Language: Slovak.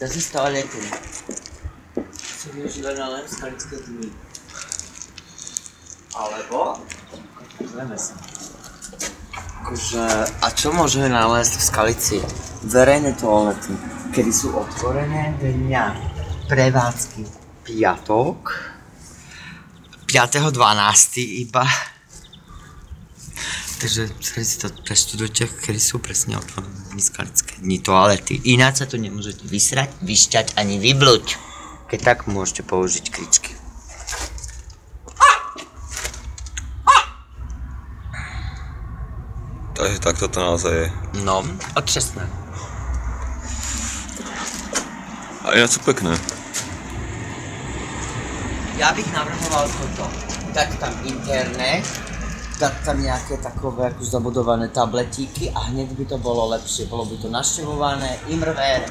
Tady z toalety. Co využívají na lem skalické dny. Alebo? Pozrieme sa. Akože, a čo môžeme nájsť v Skalici? Verejné toalety, kedy sú otvorené dňa prevádzky piatok, 5.12. iba. Takže si to preštudujte, kedy sú presne otvorené skalické dni toalety. Ináč sa tu nemôžete vysrať, vyšťať ani vyblúť. Keď tak môžete použiť kričky. Takže takto to naozaj je. No, otřesné. A ináč sú pekné. Ja bych navrhoval toto. Dať tam internet, dať tam nejaké takové ako zabudované tabletíky a hneď by to bolo lepšie. Bolo by to naštěvované, imrver.